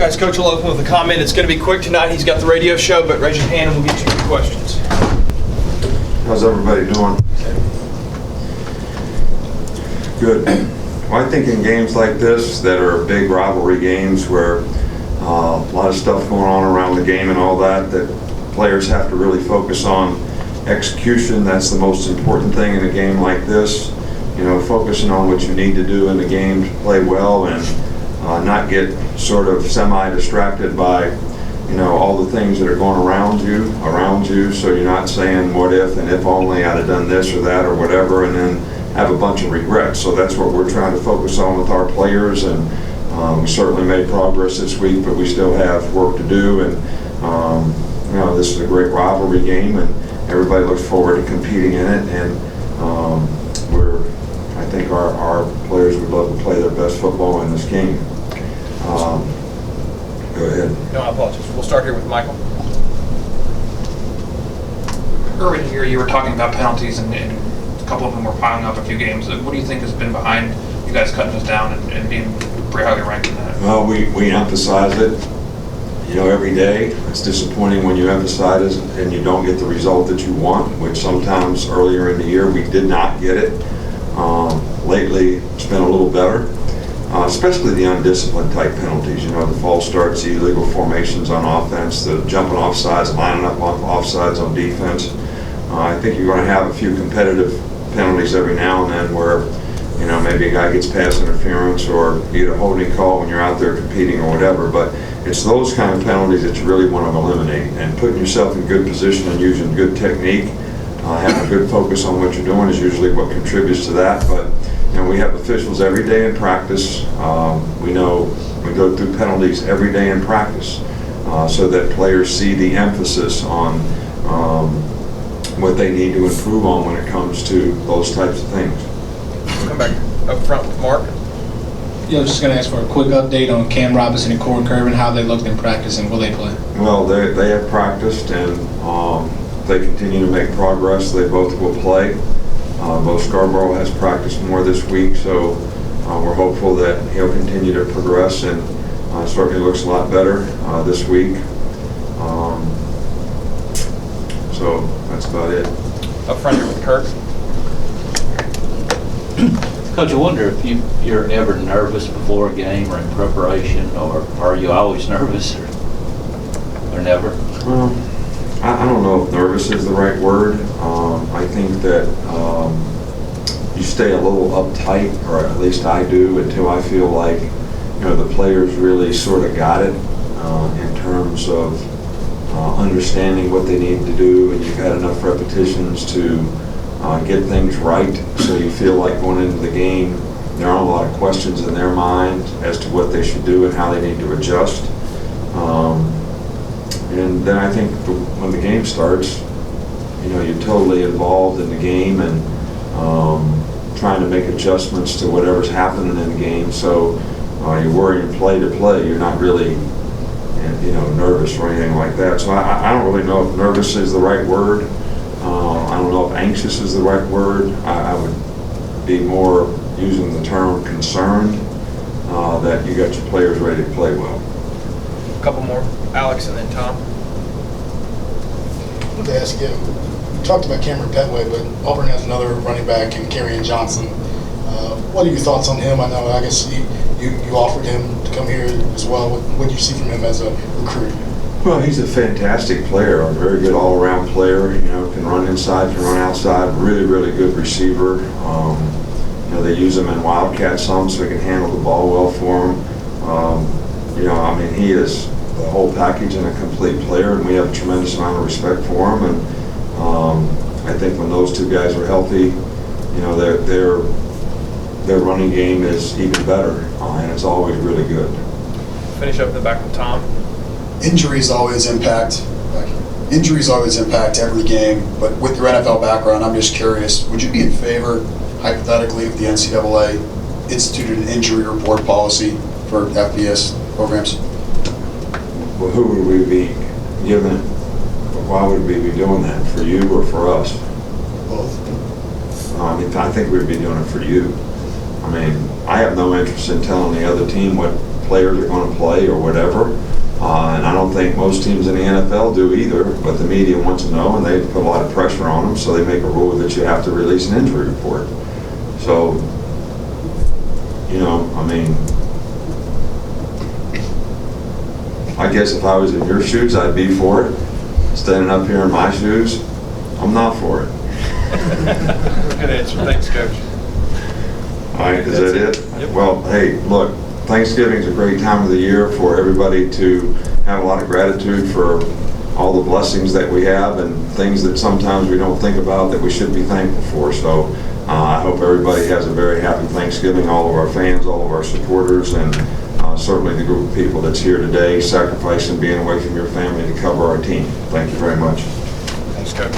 Guys, Coach will open with a comment. It's going to be quick tonight. He's got the radio show, but raise your hand and we'll get you your questions. How's everybody doing? Good. Well, I think in games like this that are big rivalry games where a lot of stuff going on around the game and all that, that players have to really focus on execution. That's the most important thing in a game like this. You know, focusing on what you need to do in the game to play well and not get sort of semi-distracted by, you know, all the things that are going around you, so you're not saying what if and if only I'd have done this or that or whatever, and then have a bunch of regrets. So that's what we're trying to focus on with our players, and we certainly made progress this week, but we still have work to do, and you know, this is a great rivalry game, and everybody looks forward to competing in it, and I think our players would love to play their best football in this game. Go ahead. No, I apologize. We'll start here with Michael. Earlier here, you were talking about penalties, and a couple of them were piling up a few games. What do you think has been behind you guys cutting us down and being pretty highly ranked in that? Well, we emphasize it, you know, every day. It's disappointing when you emphasize it and you don't get the result that you want, which sometimes earlier in the year we did not get it. Lately, it's been a little better. Especially the undisciplined type penalties, you know, the false starts, the illegal formations on offense, the jumping off sides, lining up on offsides on defense. I think you're going to have a few competitive penalties every now and then where, you know, maybe a guy gets pass interference or you get a holding call when you're out there competing or whatever, but it's those kind of penalties that you really want to eliminate, and putting yourself in good position and using good technique, having a good focus on what you're doing is usually what contributes to that. But you know, we have officials every day in practice. We know we go through penalties every day in practice so that players see the emphasis on what they need to improve on when it comes to those types of things. We'll come back up front with Mark. Yeah, I was just going to ask for a quick update on Cam Robinson and Kerryon, how they looked in practice and will they play? Well, they have practiced and they continue to make progress. They both will play. Both Scarborough has practiced more this week, so we're hopeful that he'll continue to progress, and certainly looks a lot better this week. So that's about it. Up front here with Kirk. Coach, I wonder if you're ever nervous before a game or in preparation, or are you always nervous, or never? Well, I don't know if nervous is the right word. I think that you stay a little uptight, or at least I do, until I feel like, you know, the players really sort of got it in terms of understanding what they need to do, and you've had enough repetitions to get things right, so you feel like going into the game there aren't a lot of questions in their mind as to what they should do and how they need to adjust. And then I think when the game starts, you know, you're totally involved in the game and trying to make adjustments to whatever's happening in the game. So you're worrying play to play. You're not really, you know, nervous or anything like that. So I don't really know if nervous is the right word. I don't know if anxious is the right word. I would be more using the term concerned that you got your players ready to play well. A couple more, Alex and then Tom. I wanted to ask you, we talked about Cameron Petway, but Auburn has another running back in Kerryon Johnson. What are your thoughts on him? I know, I guess you offered him to come here as well. What do you see from him as a recruit? Well, he's a fantastic player, a very good all-around player. You know, can run inside, can run outside. Really, really good receiver. You know, they use him in Wildcat some, so he can handle the ball well for him. You know, I mean, he is the whole package and a complete player, and we have a tremendous amount of respect for him. And I think when those two guys are healthy, you know, their running game is even better, and it's always really good. Finish up in the back with Tom. Injuries always impact every game, but with your NFL background, I'm just curious, would you be in favor, hypothetically, if the NCAA instituted an injury report policy for FBS programs? Well, who would we be giving it? Why would we be doing that? For you or for us? Both. I mean, I think we'd be doing it for you. I mean, I have no interest in telling the other team what players are going to play or whatever. And I don't think most teams in the NFL do either, but the media wants to know, and they put a lot of pressure on them, so they make a rule that you have to release an injury report. So, you know, I mean, I guess if I was in your shoes, I'd be for it. Standing up here in my shoes, I'm not for it. Good answer. Thanks, Coach. All right, is that it? Yep. Well, hey, look, Thanksgiving's a great time of the year for everybody to have a lot of gratitude for all the blessings that we have and things that sometimes we don't think about that we should be thankful for. So I hope everybody has a very happy Thanksgiving, all of our fans, all of our supporters, and certainly the group of people that's here today, sacrificing being away from your family to cover our team. Thank you very much. Thanks, Coach.